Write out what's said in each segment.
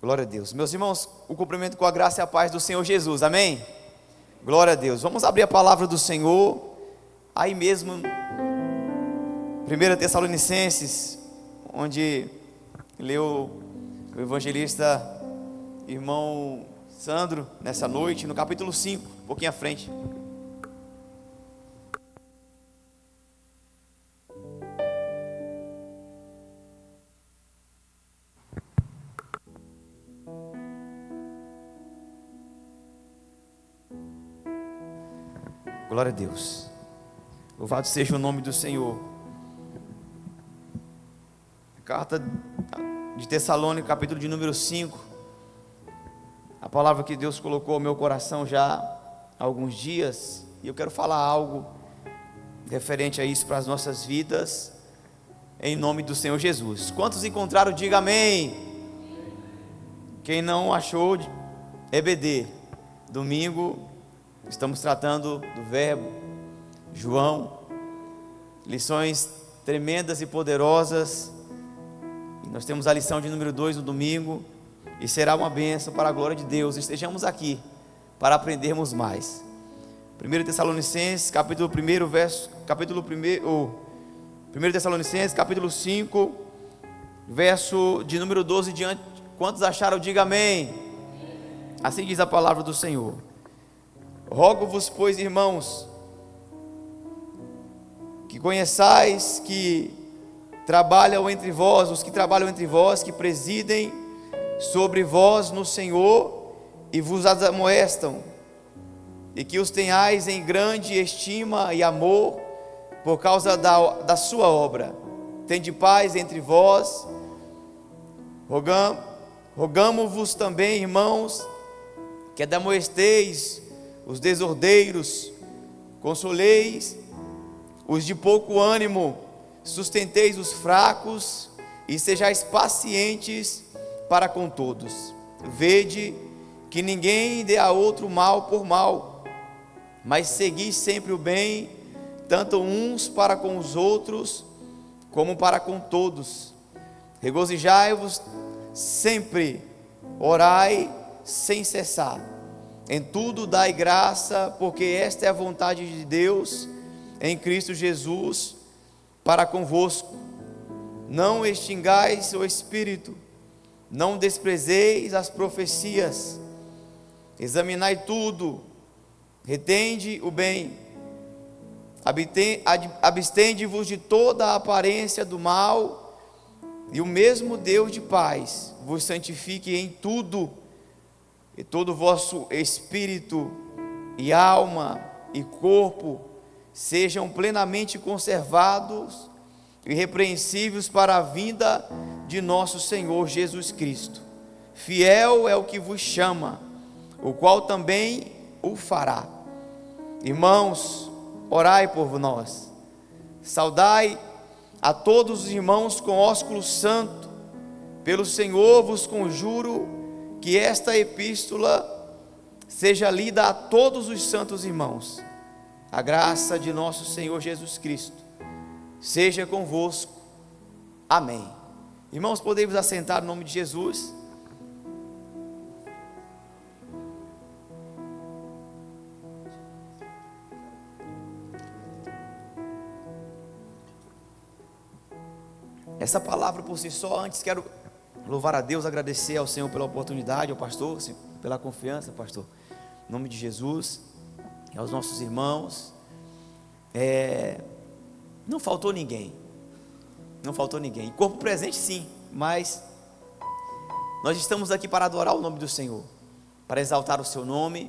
Glória a Deus. Meus irmãos, o cumprimento com a graça e a paz do Senhor Jesus, amém? Glória a Deus. Vamos abrir a palavra do Senhor, aí mesmo, 1 Tessalonicenses, onde leu o evangelista irmão Sandro, nessa noite, no capítulo 5, um pouquinho à frente. Glória a Deus. Louvado seja o nome do Senhor. Carta de Tessalônica, capítulo de número 5. A palavra que Deus colocou ao meu coração já há alguns dias. E eu quero falar algo referente a isso para as nossas vidas, em nome do Senhor Jesus. Quantos encontraram, diga amém. Quem não achou, EBD. Domingo estamos tratando do verbo João, lições tremendas e poderosas. E nós temos a lição de número 2 no domingo, e será uma bênção para a glória de Deus. Estejamos aqui para aprendermos mais. 1 Tessalonicenses, capítulo 1, Tessalonicenses, capítulo 5, verso de número 12 diante. Quantos acharam, diga amém. Assim diz a palavra do Senhor. Rogo-vos, pois, irmãos, que conheçais que trabalham entre vós, os que trabalham entre vós, que presidem sobre vós no Senhor e vos admoestam, e que os tenhais em grande estima e amor por causa da sua obra. Tende paz entre vós. Rogamo-vos também, irmãos, que admoesteis os desordeiros, consoleis os de pouco ânimo, sustenteis os fracos e sejais pacientes para com todos. Vede que ninguém dê a outro mal por mal, mas segui sempre o bem, tanto uns para com os outros, como para com todos. Regozijai-vos sempre, orai sem cessar. Em tudo dai graça, porque esta é a vontade de Deus em Cristo Jesus para convosco. Não extingais o espírito, não desprezeis as profecias, examinai tudo, retende o bem, abstende-vos de toda a aparência do mal, e o mesmo Deus de paz vos santifique em tudo, e todo o vosso espírito e alma e corpo sejam plenamente conservados e irrepreensíveis para a vinda de nosso Senhor Jesus Cristo. Fiel é o que vos chama, o qual também o fará. Irmãos, orai por nós. Saudai a todos os irmãos com ósculo santo. Pelo Senhor vos conjuro que esta epístola seja lida a todos os santos irmãos. A graça de nosso Senhor Jesus Cristo seja convosco. Amém. Irmãos, podemos assentar no nome de Jesus. Essa palavra por si só, antes quero louvar a Deus, agradecer ao Senhor pela oportunidade, ao pastor, pela confiança, pastor, em nome de Jesus, e aos nossos irmãos. Não faltou ninguém, corpo presente sim, mas nós estamos aqui para adorar o nome do Senhor, para exaltar o seu nome.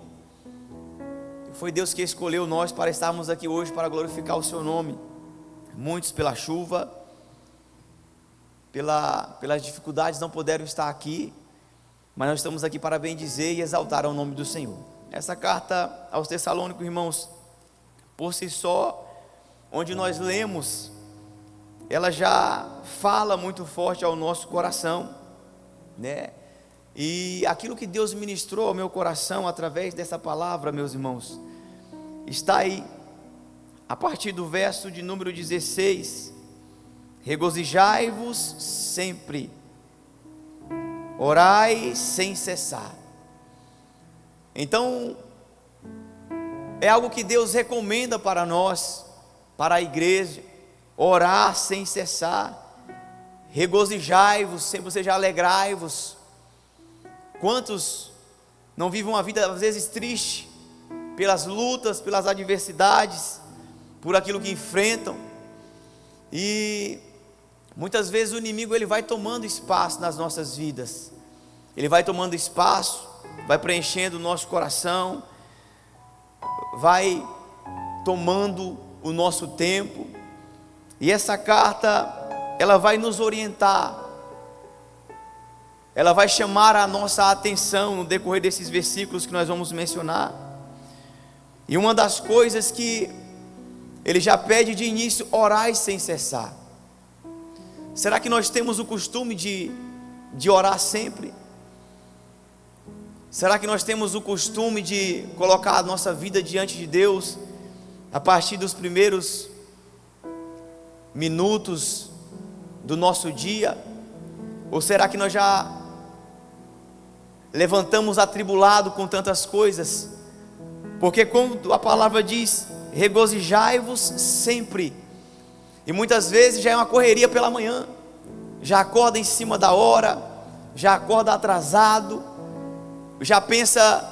Foi Deus que escolheu nós para estarmos aqui hoje, para glorificar o seu nome. Muitos pela chuva, pelas dificuldades não puderam estar aqui, mas nós estamos aqui para bendizer e exaltar o nome do Senhor. Essa carta aos Tessalônicos, irmãos, por si só, onde nós lemos, ela já fala muito forte ao nosso coração, né? E aquilo que Deus ministrou ao meu coração através dessa palavra, meus irmãos, está aí, a partir do verso de número 16. Regozijai-vos sempre. Orai sem cessar. Então, é algo que Deus recomenda para nós, para a igreja: orar sem cessar. Regozijai-vos, sempre seja alegrai-vos. Quantos não vivem uma vida às vezes triste, pelas lutas, pelas adversidades, por aquilo que enfrentam, e muitas vezes o inimigo ele vai tomando espaço nas nossas vidas, ele vai tomando espaço, vai preenchendo o nosso coração, vai tomando o nosso tempo, e essa carta, ela vai nos orientar, ela vai chamar a nossa atenção no decorrer desses versículos que nós vamos mencionar. E uma das coisas que ele já pede de início: orai sem cessar. Será que nós temos o costume de orar sempre? Será que nós temos o costume de colocar a nossa vida diante de Deus a partir dos primeiros minutos do nosso dia? Ou será que nós já levantamos atribulado com tantas coisas? Porque quando a palavra diz: regozijai-vos sempre, e muitas vezes já é uma correria pela manhã, já acorda em cima da hora, já acorda atrasado, já pensa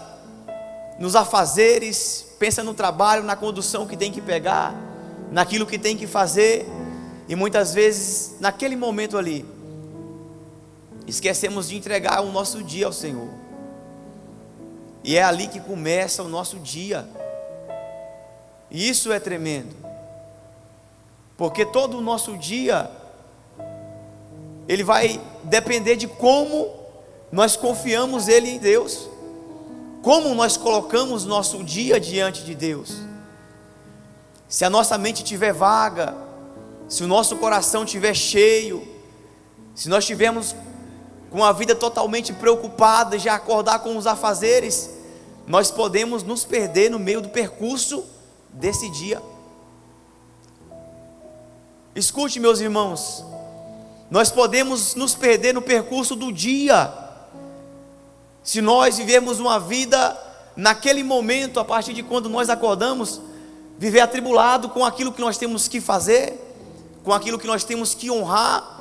nos afazeres, pensa no trabalho, na condução que tem que pegar, naquilo que tem que fazer, e muitas vezes naquele momento ali esquecemos de entregar o nosso dia ao Senhor, e é ali que começa o nosso dia. E isso é tremendo, porque todo o nosso dia ele vai depender de como nós confiamos em Deus, como nós colocamos nosso dia diante de Deus. Se a nossa mente estiver vaga, se o nosso coração estiver cheio, se nós estivermos com a vida totalmente preocupada, já acordar com os afazeres, nós podemos nos perder no meio do percurso desse dia. Escute, meus irmãos, nós podemos nos perder no percurso do dia, se nós vivemos uma vida naquele momento, a partir de quando nós acordamos, viver atribulado com aquilo que nós temos que fazer, com aquilo que nós temos que honrar,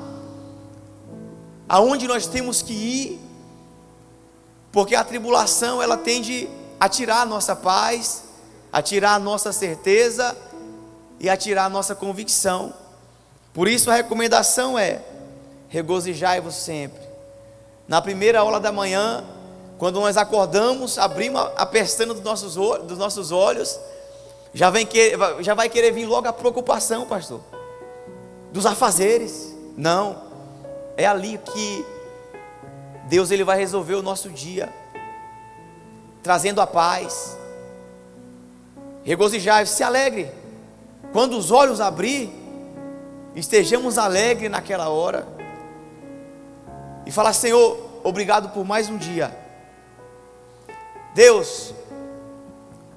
aonde nós temos que ir, porque a tribulação ela tende a tirar a nossa paz, a tirar a nossa certeza e a tirar a nossa convicção. Por isso a recomendação é: regozijai-vos sempre. Na primeira hora da manhã, quando nós acordamos, abrimos a pestana dos nossos olhos, já vai querer vir logo a preocupação, pastor, dos afazeres. Não, é ali que Deus ele vai resolver o nosso dia, trazendo a paz. Regozijai-vos, se alegre. Quando os olhos abrir, estejamos alegres naquela hora, e falar: Senhor, obrigado por mais um dia. Deus,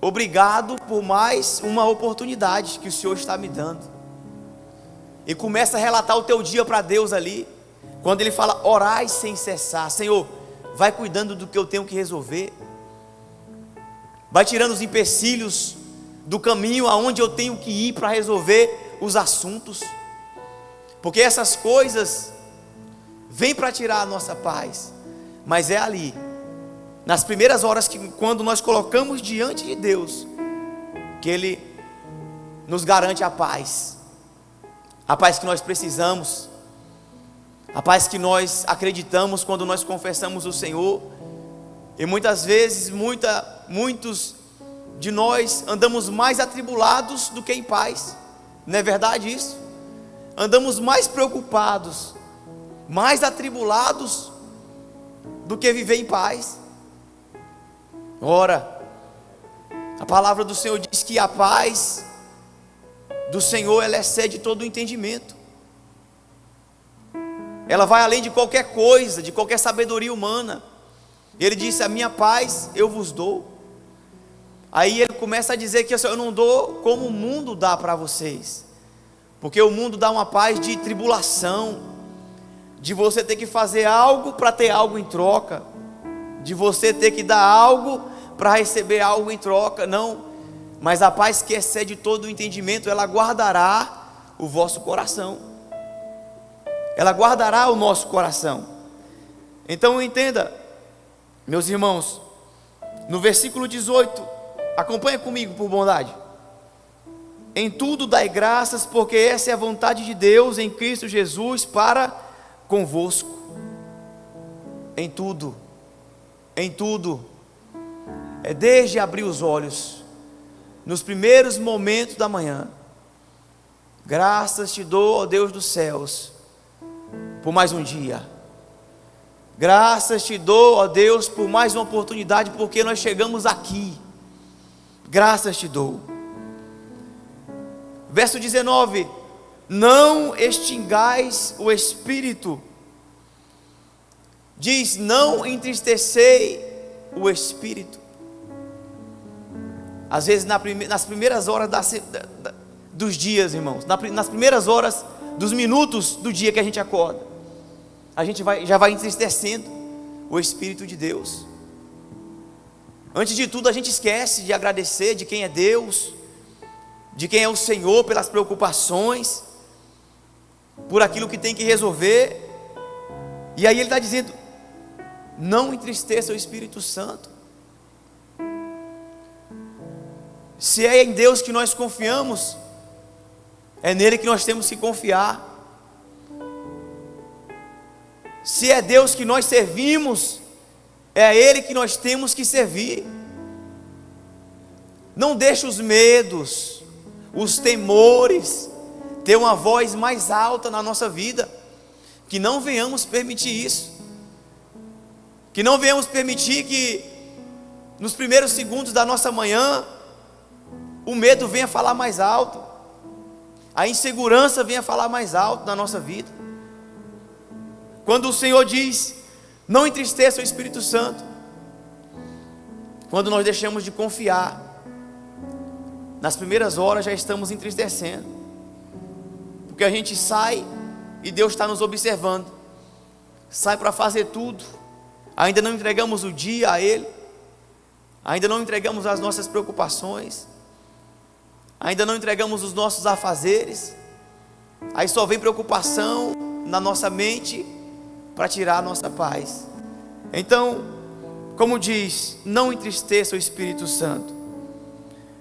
obrigado por mais uma oportunidade que o Senhor está me dando. E começa a relatar o teu dia para Deus ali. Quando ele fala: orai sem cessar. Senhor, vai cuidando do que eu tenho que resolver, vai tirando os empecilhos do caminho aonde eu tenho que ir para resolver os assuntos, porque essas coisas vêm para tirar a nossa paz, mas é ali, nas primeiras horas, quando nós colocamos diante de Deus, que Ele nos garante a paz que nós precisamos, a paz que nós acreditamos quando nós confessamos o Senhor. E muitas vezes, muitos de nós andamos mais atribulados do que em paz, não é verdade isso? Andamos mais preocupados, mais atribulados do que viver em paz. Ora, a palavra do Senhor diz que a paz do Senhor ela excede todo o entendimento, ela vai além de qualquer coisa, de qualquer sabedoria humana. Ele disse: a minha paz eu vos dou. Aí ele começa a dizer que eu não dou como o mundo dá para vocês, porque o mundo dá uma paz de tribulação, de você ter que fazer algo para ter algo em troca, de você ter que dar algo para receber algo em troca. Não, mas a paz que excede todo o entendimento, ela guardará o vosso coração, ela guardará o nosso coração. Então entenda, meus irmãos, no versículo 18, acompanha comigo por bondade. Em tudo dai graças, porque essa é a vontade de Deus em Cristo Jesus para convosco. Em tudo, é desde abrir os olhos, nos primeiros momentos da manhã. Graças te dou, ó Deus dos céus, por mais um dia. Graças te dou, ó Deus, por mais uma oportunidade, porque nós chegamos aqui. Graças te dou. Verso 19: não extingais o espírito. Diz: não entristecei o espírito. Às vezes nas primeiras horas dos dias, irmãos, nas primeiras horas dos minutos do dia que a gente acorda, a gente já vai entristecendo o Espírito de Deus. Antes de tudo, a gente esquece de agradecer de quem é Deus, de quem é o Senhor, pelas preocupações, por aquilo que tem que resolver. E aí ele está dizendo: não entristeça o Espírito Santo. Se é em Deus que nós confiamos, é nele que nós temos que confiar. Se é Deus que nós servimos, é a Ele que nós temos que servir. Não deixe os medos, os temores ter uma voz mais alta na nossa vida. Que não venhamos permitir isso. Que não venhamos permitir que nos primeiros segundos da nossa manhã o medo venha falar mais alto, a insegurança venha falar mais alto na nossa vida. Quando o Senhor diz: não entristeça o Espírito Santo, quando nós deixamos de confiar, nas primeiras horas já estamos entristecendo, porque a gente sai e Deus está nos observando, sai para fazer tudo, ainda não entregamos o dia a Ele, ainda não entregamos as nossas preocupações, ainda não entregamos os nossos afazeres, aí só vem preocupação na nossa mente para tirar a nossa paz. Então, como diz: não entristeça o Espírito Santo.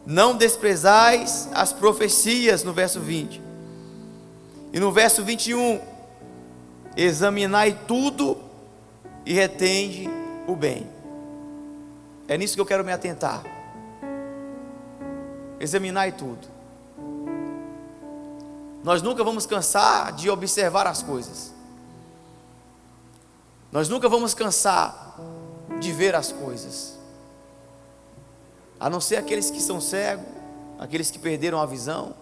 Não desprezais as profecias, no verso 20. E no verso 21, examinai tudo e retende o bem. É nisso que eu quero me atentar. Examinai tudo. Nós nunca vamos cansar de observar as coisas. Nós nunca vamos cansar de ver as coisas. A não ser aqueles que são cegos, aqueles que perderam a visão.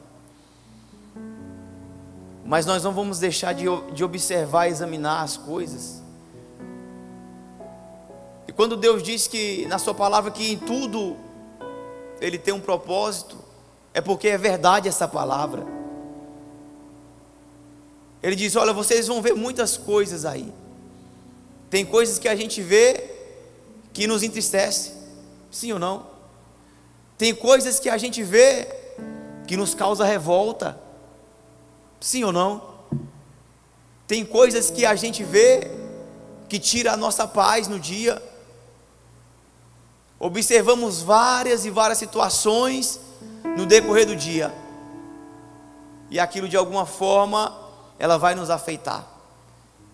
Mas nós não vamos deixar de observar e examinar as coisas. E quando Deus diz que na sua palavra que em tudo Ele tem um propósito, é porque é verdade essa palavra. Ele diz: olha, vocês vão ver muitas coisas aí. Tem coisas que a gente vê que nos entristece, sim ou não? Tem coisas que a gente vê que nos causa revolta, sim ou não? Tem coisas que a gente vê que tira a nossa paz no dia. Observamos várias e várias situações no decorrer do dia, e aquilo de alguma forma ela vai nos afetar.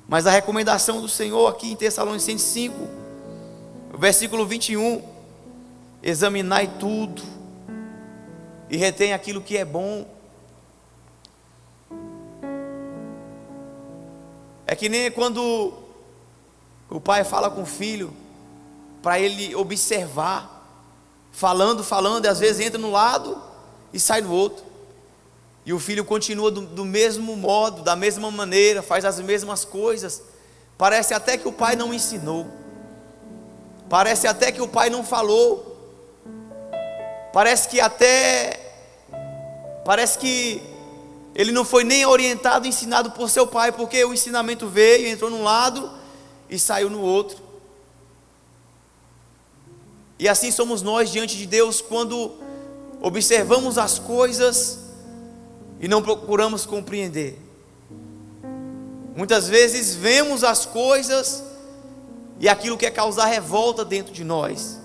Mas a recomendação do Senhor aqui em Tessalonicenses 5, versículo 21: examinai tudo e retém aquilo que é bom. É que nem quando o pai fala com o filho para ele observar, falando, e às vezes entra no lado e sai no outro, e o filho continua do mesmo modo, da mesma maneira, faz as mesmas coisas. Parece até que o pai não ensinou, parece até que o pai não falou, parece que ele não foi nem orientado, ensinado por seu pai, porque o ensinamento veio, entrou num lado e saiu no outro. E assim somos nós diante de Deus quando observamos as coisas e não procuramos compreender. Muitas vezes vemos as coisas e aquilo quer causar revolta dentro de nós.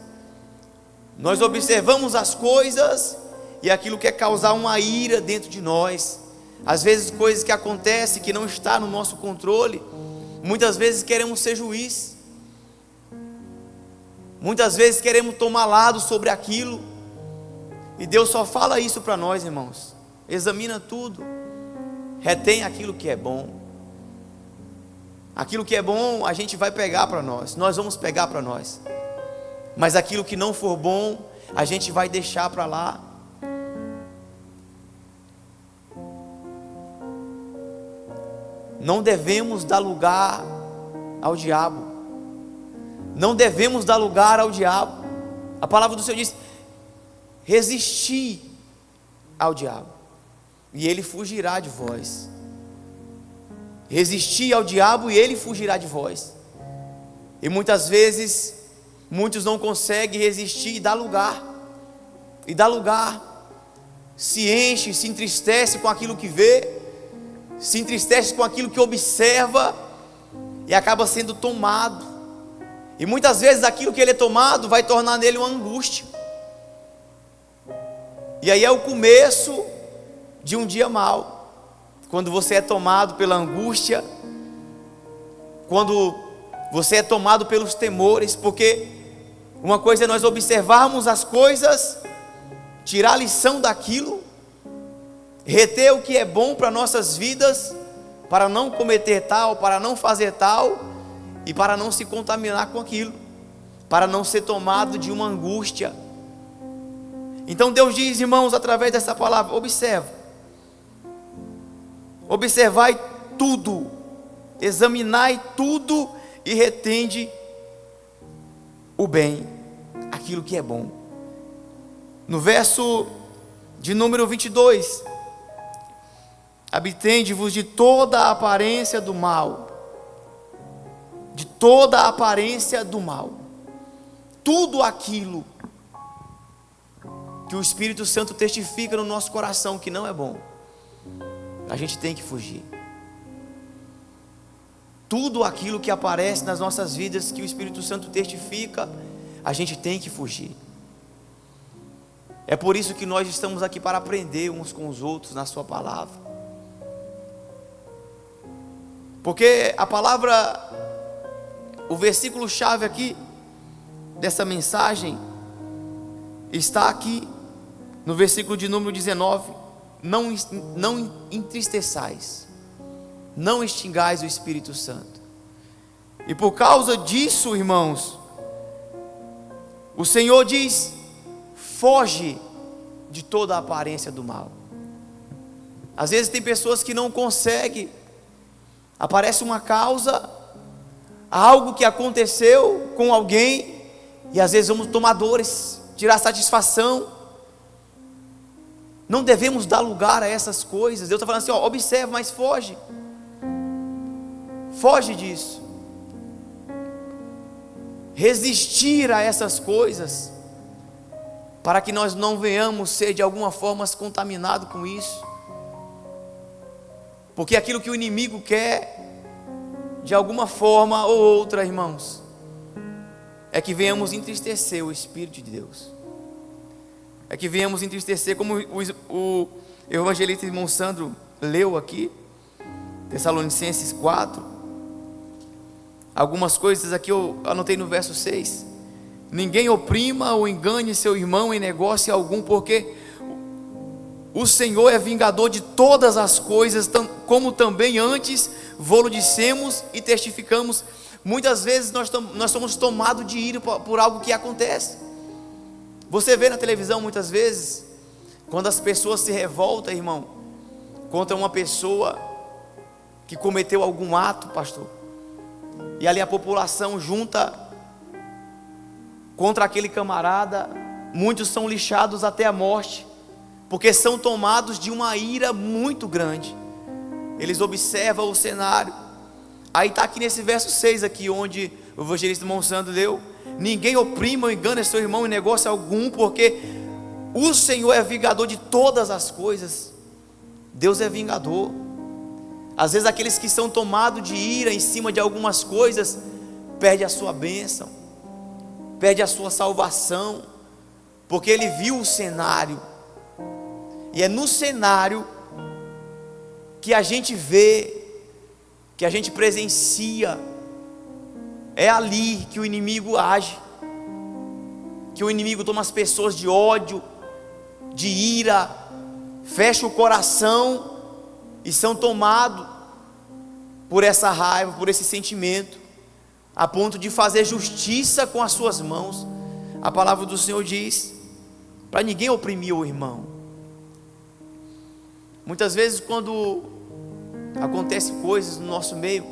Nós observamos as coisas e aquilo quer causar uma ira dentro de nós. Às vezes coisas que acontecem que não está no nosso controle. Muitas vezes queremos ser juiz. Muitas vezes queremos tomar lado sobre aquilo. E Deus só fala isso para nós, irmãos. Examina tudo. Retém aquilo que é bom. Aquilo que é bom a gente vai pegar para nós. Nós vamos pegar para nós. Mas aquilo que não for bom, a gente vai deixar para lá. Não devemos dar lugar ao diabo. Não devemos dar lugar ao diabo. A palavra do Senhor diz: resistir ao diabo, e ele fugirá de vós. Resistir ao diabo e ele fugirá de vós. E muitas vezes, muitos não conseguem resistir e dar lugar. Se enche, se entristece com aquilo que vê, se entristece com aquilo que observa, e acaba sendo tomado. E muitas vezes aquilo que ele é tomado vai tornar nele uma angústia. E aí é o começo de um dia mau. Quando você é tomado pela angústia, quando você é tomado pelos temores, porque uma coisa é nós observarmos as coisas, tirar a lição daquilo, reter o que é bom para nossas vidas, para não cometer tal, para não fazer tal, e para não se contaminar com aquilo, para não ser tomado de uma angústia. Então Deus diz, irmãos, através dessa palavra: observai tudo, examinai tudo e retende o bem, aquilo que é bom. No verso de número 22, abstende-vos de toda a aparência do mal, de toda a aparência do mal, tudo aquilo que o Espírito Santo testifica no nosso coração que não é bom, a gente tem que fugir. Tudo aquilo que aparece nas nossas vidas que o Espírito Santo testifica, a gente tem que fugir. É por isso que nós estamos aqui, para aprender uns com os outros na sua palavra. Porque a palavra, o versículo chave aqui dessa mensagem está aqui no versículo de número 19. Não entristeçais, não extingais o Espírito Santo. E por causa disso, irmãos, o Senhor diz: foge de toda a aparência do mal. Às vezes tem pessoas que não conseguem, aparece uma causa, algo que aconteceu com alguém, e às vezes vamos tomar dores, tirar satisfação. Não devemos dar lugar a essas coisas. Deus está falando assim, observa, mas foge. Foge disso. Resistir a essas coisas, para que nós não venhamos ser de alguma forma contaminados com isso. Porque aquilo que o inimigo quer, de alguma forma ou outra, irmãos, é que venhamos entristecer o Espírito de Deus. É que venhamos entristecer, como o evangelista irmão Sandro leu aqui, Tessalonicenses 4, algumas coisas aqui eu anotei no verso 6, ninguém oprima ou engane seu irmão em negócio algum, porque o Senhor é vingador de todas as coisas, como também antes vô-lo dissemos e testificamos. Muitas vezes nós somos tomados de ira por algo que acontece. Você vê na televisão muitas vezes, quando as pessoas se revoltam, irmão, contra uma pessoa que cometeu algum ato, pastor, e ali a população junta contra aquele camarada, muitos são lixados até a morte, porque são tomados de uma ira muito grande. Eles observam o cenário. Aí está aqui nesse verso 6 aqui, onde o evangelista Monsanto leu: ninguém oprima ou engana seu irmão em negócio algum, porque o Senhor é vingador de todas as coisas. Deus é vingador. Às vezes aqueles que são tomados de ira em cima de algumas coisas, perde a sua bênção, perde a sua salvação, porque ele viu o cenário. E é no cenário que a gente vê, que a gente presencia, é ali que o inimigo age, que o inimigo toma as pessoas de ódio, de ira, fecha o coração e são tomados por essa raiva, por esse sentimento, a ponto de fazer justiça com as suas mãos. A palavra do Senhor diz para ninguém oprimir o irmão. Muitas vezes, quando acontece coisas no nosso meio,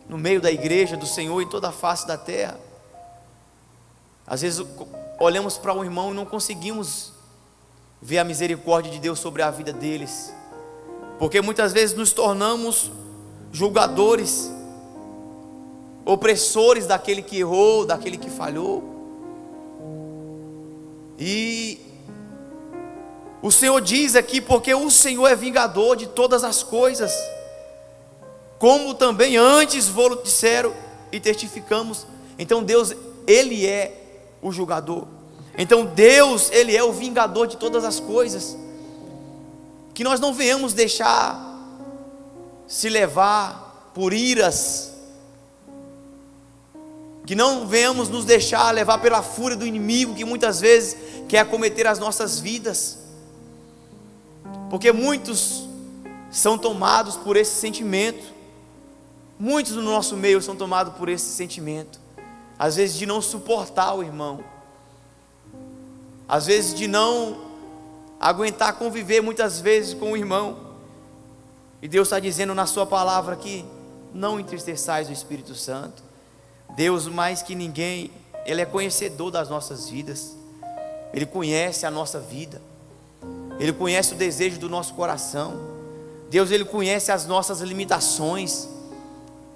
no meio da igreja do Senhor, em toda a face da terra, às vezes olhamos para um irmão e não conseguimos ver a misericórdia de Deus sobre a vida deles, porque muitas vezes nos tornamos julgadores, opressores daquele que errou, daquele que falhou. E o Senhor diz aqui: porque o Senhor é vingador de todas as coisas, como também antes vos disseram e testificamos. Então Deus, Ele é o julgador. Então Deus, Ele é o vingador de todas as coisas. Que nós não venhamos deixar se levar por iras, que não venhamos nos deixar levar pela fúria do inimigo, que muitas vezes quer acometer as nossas vidas, porque muitos são tomados por esse sentimento. Muitos no nosso meio são tomados por esse sentimento, às vezes de não suportar o irmão, às vezes de não aguentar conviver muitas vezes com o irmão. E Deus está dizendo na sua palavra aqui: não entristeçais o Espírito Santo. Deus, mais que ninguém, Ele é conhecedor das nossas vidas, Ele conhece a nossa vida, Ele conhece o desejo do nosso coração. Deus, Ele conhece as nossas limitações.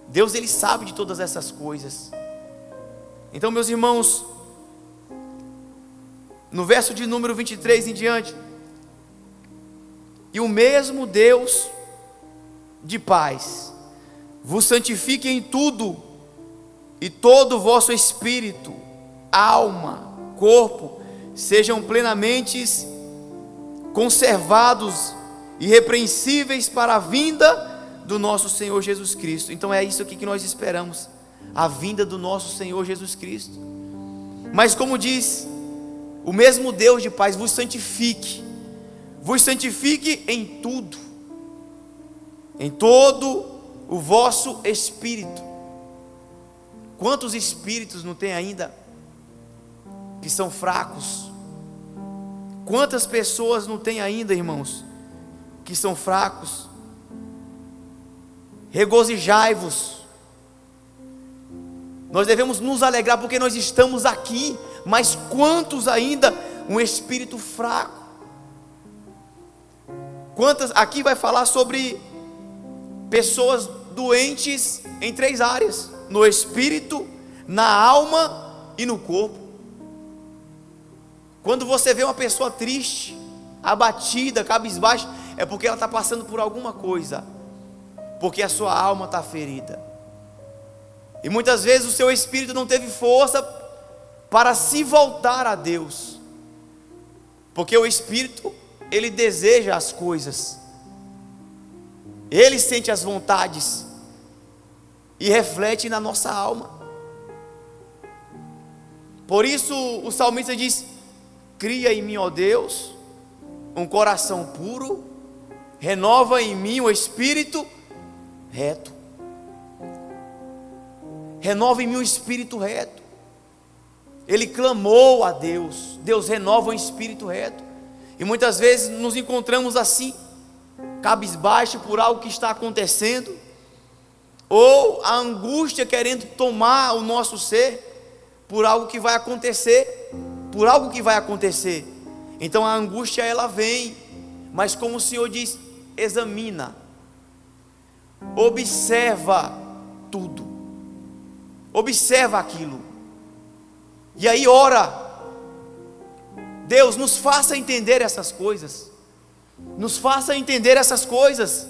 Deus, Ele sabe de todas essas coisas. Então, meus irmãos, no verso de número 23 em diante: e o mesmo Deus de paz vos santifique em tudo, e todo o vosso espírito, alma, corpo, sejam plenamente conservados, irrepreensíveis para a vinda do nosso Senhor Jesus Cristo. Então é isso aqui que nós esperamos, a vinda do nosso Senhor Jesus Cristo. Mas como diz, o mesmo Deus de paz vos santifique em tudo, em todo o vosso espírito. Quantos espíritos não tem ainda que são fracos? Quantas pessoas não tem ainda, irmãos, que são fracos? Regozijai-vos. Nós devemos nos alegrar porque nós estamos aqui, mas quantos ainda um espírito fraco? Quantas, aqui vai falar sobre pessoas doentes em 3 áreas: no espírito, na alma e no corpo. Quando você vê uma pessoa triste, abatida, cabisbaixa, é porque ela está passando por alguma coisa, porque a sua alma está ferida. E muitas vezes o seu espírito não teve força para se voltar a Deus, porque o espírito, ele deseja as coisas, ele sente as vontades e reflete na nossa alma. Por isso o salmista diz: cria em mim, ó Deus, um coração puro, renova em mim o espírito reto. Renova em mim o espírito reto. Ele clamou a Deus, Deus renova um espírito reto. E muitas vezes nos encontramos assim, cabisbaixo por algo que está acontecendo, ou a angústia querendo tomar o nosso ser, por algo que vai acontecer, Então a angústia ela vem, mas como o Senhor diz, examina, observa tudo, observa aquilo, e aí ora, Deus nos faça entender essas coisas, nos faça entender essas coisas,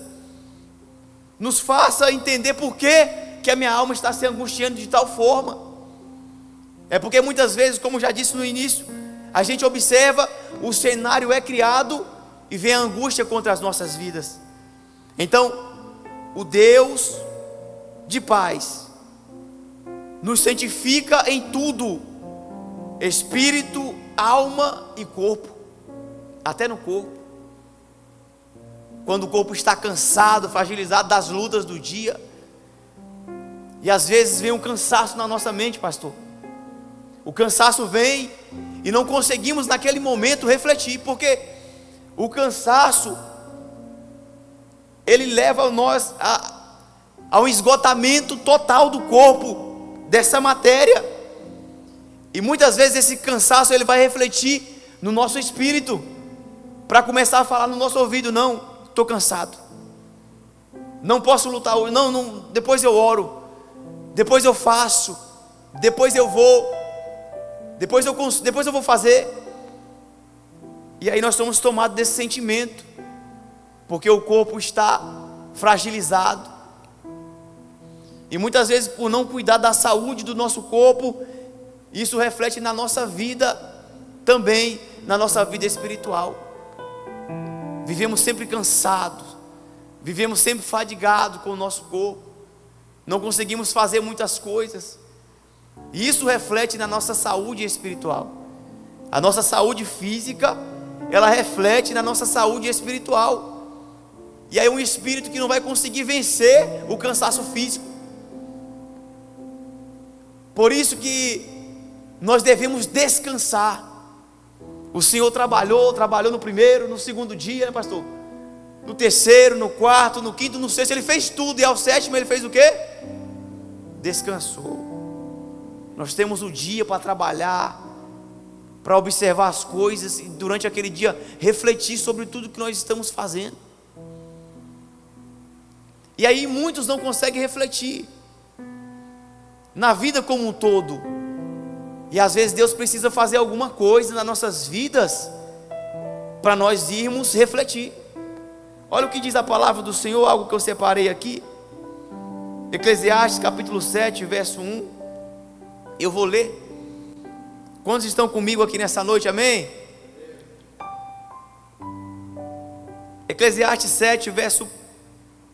nos faça entender por que a minha alma está se angustiando de tal forma. É porque muitas vezes, como já disse no início, a gente observa, o cenário é criado e vem a angústia contra as nossas vidas. Então, o Deus de paz nos santifica em tudo, espírito, alma e corpo, até no corpo. Quando o corpo está cansado, fragilizado das lutas do dia, e às vezes vem um cansaço na nossa mente, pastor. O cansaço vem e não conseguimos naquele momento refletir, porque o cansaço ele leva nós ao esgotamento total do corpo, dessa matéria. E muitas vezes esse cansaço ele vai refletir no nosso espírito, para começar a falar no nosso ouvido: não, estou cansado, não posso lutar hoje, não, depois eu oro, depois eu faço, depois eu vou, depois eu vou fazer. E aí nós somos tomados desse sentimento, porque o corpo está fragilizado, e muitas vezes por não cuidar da saúde do nosso corpo, isso reflete na nossa vida também, na nossa vida espiritual. Vivemos sempre cansados, vivemos sempre fadigados com o nosso corpo, não conseguimos fazer muitas coisas, e isso reflete na nossa saúde espiritual. A nossa saúde física, ela reflete na nossa saúde espiritual. E aí um espírito que não vai conseguir vencer o cansaço físico. Por isso que nós devemos descansar. O Senhor trabalhou no primeiro, no segundo dia, né, pastor? No terceiro, no quarto, no quinto, no sexto, Ele fez tudo. E ao sétimo Ele fez o quê? Descansou. Nós temos o dia para trabalhar, para observar as coisas, e durante aquele dia refletir sobre tudo que nós estamos fazendo. E aí muitos não conseguem refletir na vida como um todo, e às vezes Deus precisa fazer alguma coisa nas nossas vidas, para nós irmos refletir. Olha o que diz a palavra do Senhor, algo que eu separei aqui, Eclesiastes capítulo 7, verso 1, eu vou ler. Quantos estão comigo aqui nessa noite, amém? Eclesiastes 7,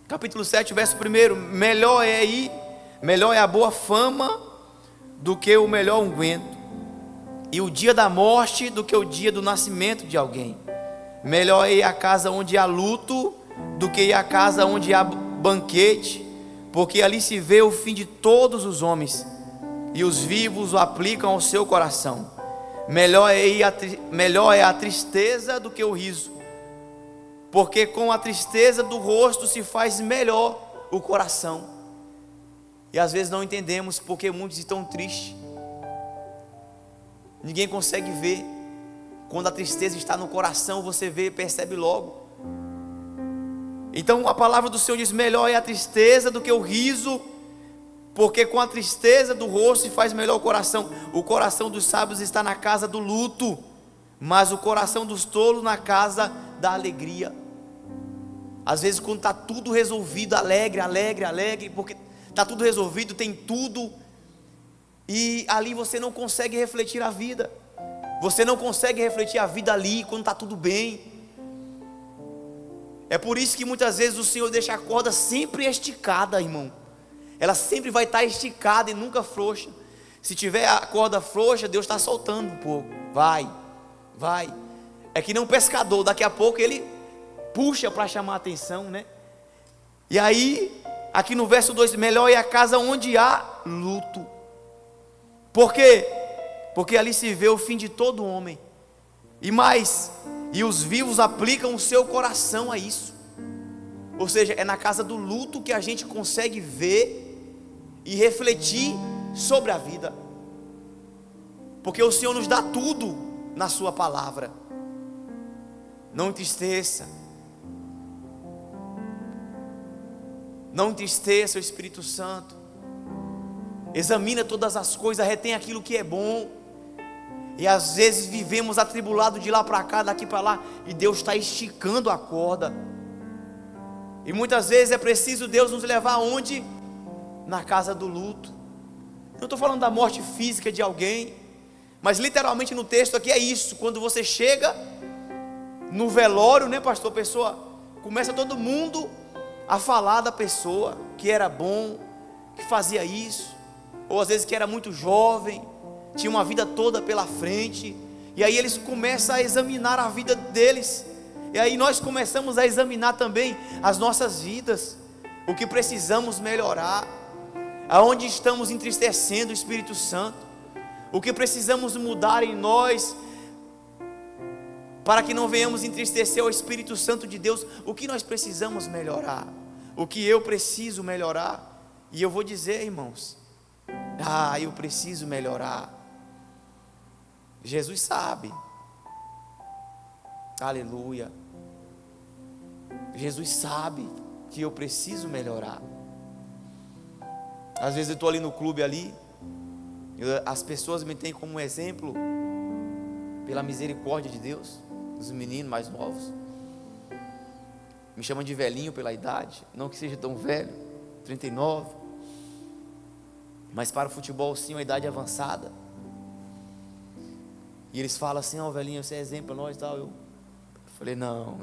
capítulo 7, verso 1, melhor é a boa fama do que o melhor unguento, e o dia da morte do que o dia do nascimento de alguém. Melhor é a casa onde há luto do que a casa onde há banquete, porque ali se vê o fim de todos os homens, e os vivos o aplicam ao seu coração. Melhor é a tristeza do que o riso, porque com a tristeza do rosto se faz melhor o coração. E às vezes não entendemos porque muitos estão tristes. Ninguém consegue ver. Quando a tristeza está no coração, você vê e percebe logo. Então a palavra do Senhor diz: melhor é a tristeza do que o riso, porque com a tristeza do rosto se faz melhor o coração. O coração dos sábios está na casa do luto, mas o coração dos tolos na casa da alegria. Às vezes quando está tudo resolvido, alegre, porque está tudo resolvido, tem tudo, e ali você não consegue refletir a vida. Você não consegue refletir a vida ali quando está tudo bem. É por isso que muitas vezes o Senhor deixa a corda sempre esticada, irmão. Ela sempre vai estar esticada e nunca frouxa. Se tiver a corda frouxa, Deus está soltando um pouco. Vai. É que nem um pescador, daqui a pouco ele puxa para chamar a atenção, né? E aí, aqui no verso 2, melhor é a casa onde há luto. Por quê? Porque ali se vê o fim de todo homem. E os vivos aplicam o seu coração a isso. Ou seja, é na casa do luto que a gente consegue ver e refletir sobre a vida. Porque o Senhor nos dá tudo na sua palavra. Não entristeça. Não entristeça o Espírito Santo. Examina todas as coisas, retém aquilo que é bom. E às vezes vivemos atribulado de lá para cá, daqui para lá, e Deus está esticando a corda. E muitas vezes é preciso Deus nos levar aonde? Na casa do luto. Não estou falando da morte física de alguém, mas literalmente no texto aqui é isso. Quando você chega no velório, né, pastor? A pessoa, começa todo mundo a falar da pessoa que era bom, que fazia isso, ou às vezes que era muito jovem, tinha uma vida toda pela frente, e aí eles começam a examinar a vida deles, e aí nós começamos a examinar também as nossas vidas, o que precisamos melhorar, aonde estamos entristecendo o Espírito Santo, o que precisamos mudar em nós, para que não venhamos entristecer o Espírito Santo de Deus. O que nós precisamos melhorar, o que eu preciso melhorar, e eu vou dizer, irmãos, eu preciso melhorar. Jesus sabe, aleluia, Jesus sabe que eu preciso melhorar. Às vezes eu estou ali no clube ali, as pessoas me têm como exemplo, pela misericórdia de Deus, os meninos mais novos, me chamam de velhinho pela idade, não que seja tão velho, 39, mas para o futebol sim, uma idade avançada, e eles falam assim, velhinho, você é exemplo para nós e tal. Eu falei, não,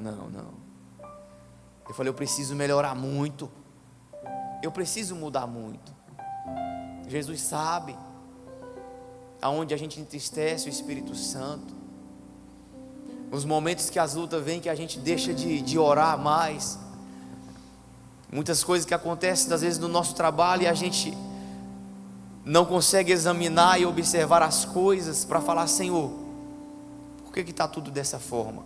eu falei, eu preciso melhorar muito, eu preciso mudar muito. Jesus sabe aonde a gente entristece o Espírito Santo, nos momentos que as lutas vêm, que a gente deixa de orar mais, muitas coisas que acontecem às vezes no nosso trabalho, e a gente não consegue examinar e observar as coisas, para falar, Senhor, por que está tudo dessa forma?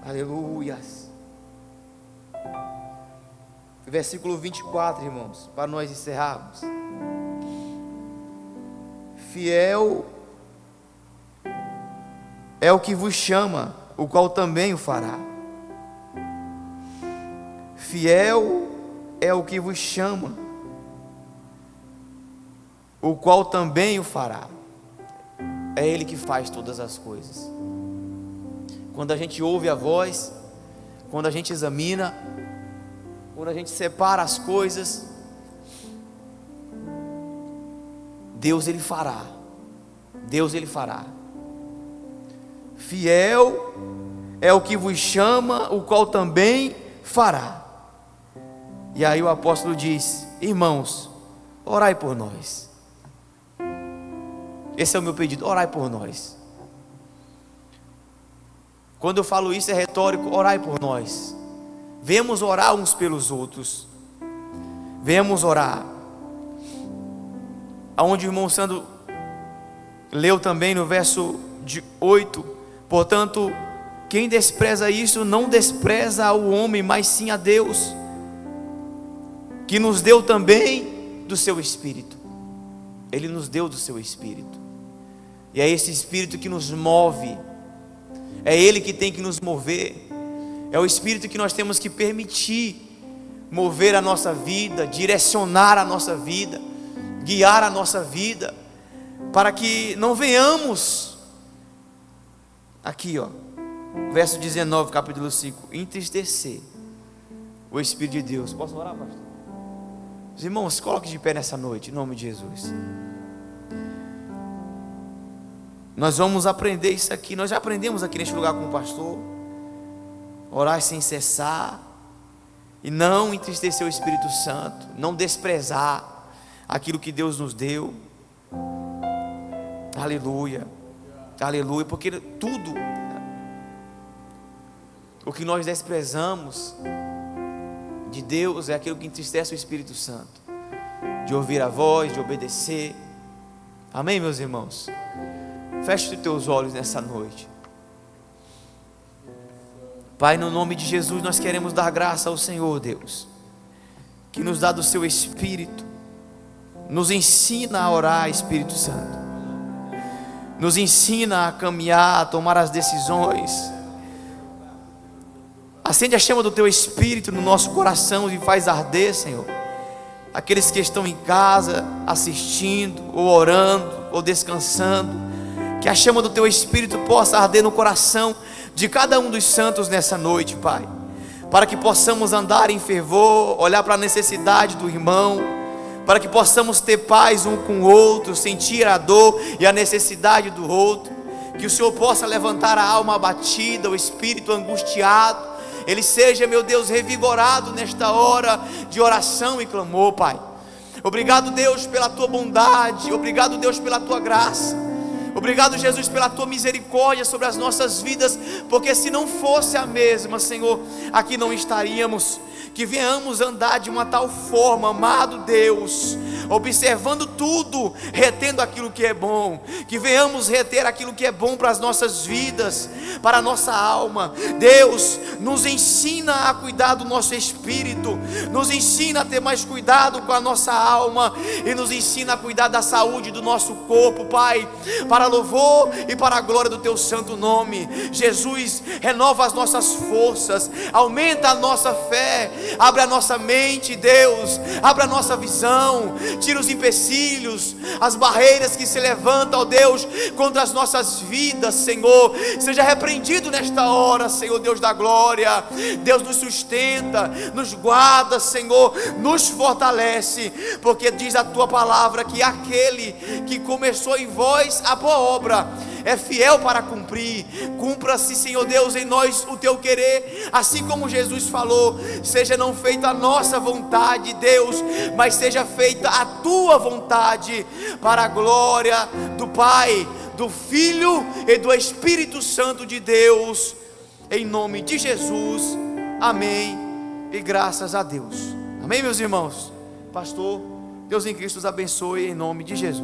Aleluias. Versículo 24, irmãos, para nós encerrarmos. Fiel é o que vos chama, o qual também o fará. Fiel é o que vos chama, o qual também o fará. É Ele que faz todas as coisas. Quando a gente ouve a voz, quando a gente examina, quando a gente separa as coisas, Deus Ele fará. Deus Ele fará. Fiel é o que vos chama, o qual também fará. E aí o apóstolo diz, irmãos, orai por nós. Esse é o meu pedido, orai por nós. Quando eu falo isso é retórico, orai por nós. Venhamos orar uns pelos outros. Venhamos orar. Aonde o irmão Sandro leu também no verso 8, portanto, quem despreza isso não despreza ao homem, mas sim a Deus, que nos deu também do seu Espírito. Ele nos deu do seu Espírito, e é esse Espírito que nos move, é Ele que tem que nos mover, é o Espírito que nós temos que permitir mover a nossa vida, direcionar a nossa vida, guiar a nossa vida, para que não venhamos, aqui verso 19, capítulo 5, entristecer o Espírito de Deus. Posso orar, pastor? Os irmãos, se coloquem de pé nessa noite, em nome de Jesus. Nós vamos aprender isso aqui. Nós já aprendemos aqui neste lugar com o pastor. Orar sem cessar, e não entristecer o Espírito Santo, não desprezar aquilo que Deus nos deu. Aleluia, aleluia, porque tudo o que nós desprezamos de Deus é aquilo que entristece o Espírito Santo, de ouvir a voz, de obedecer. Amém, meus irmãos? Feche os teus olhos nessa noite. Pai, no nome de Jesus, nós queremos dar graça ao Senhor, Deus, que nos dá do seu Espírito. Nos ensina a orar, Espírito Santo. Nos ensina a caminhar, a tomar as decisões. Acende a chama do teu Espírito no nosso coração e faz arder, Senhor. Aqueles que estão em casa, assistindo, ou orando, ou descansando, que a chama do teu Espírito possa arder no coração de cada um dos santos nessa noite, Pai, para que possamos andar em fervor, olhar para a necessidade do irmão, para que possamos ter paz um com o outro, sentir a dor e a necessidade do outro, que o Senhor possa levantar a alma abatida, o espírito angustiado, ele seja, meu Deus, revigorado nesta hora de oração e clamor, Pai. Obrigado, Deus, pela tua bondade. Obrigado, Deus, pela tua graça. Obrigado, Jesus, pela tua misericórdia sobre as nossas vidas, porque se não fosse a mesma, Senhor, aqui não estaríamos. Que venhamos andar de uma tal forma, amado Deus, observando tudo, retendo aquilo que é bom. Que venhamos reter aquilo que é bom para as nossas vidas, para a nossa alma. Deus, nos ensina a cuidar do nosso espírito, nos ensina a ter mais cuidado com a nossa alma, e nos ensina a cuidar da saúde do nosso corpo, Pai, para louvor e para a glória do teu santo nome. Jesus, renova as nossas forças, aumenta a nossa fé, abre a nossa mente, Deus, abre a nossa visão, tira os empecilhos, as barreiras que se levantam, ó Deus, contra as nossas vidas, Senhor. Seja repreendido nesta hora, Senhor Deus da glória. Deus, nos sustenta, nos guarda, Senhor, nos fortalece, porque diz a tua palavra que aquele que começou em vós a boa obra é fiel para cumprir. Cumpra-se, Senhor Deus, em nós o teu querer, assim como Jesus falou: seja não feita a nossa vontade, Deus, mas seja feita a tua vontade, para a glória do Pai, do Filho e do Espírito Santo de Deus, em nome de Jesus, amém e graças a Deus. Amém, meus irmãos. Pastor, Deus em Cristo os abençoe, em nome de Jesus.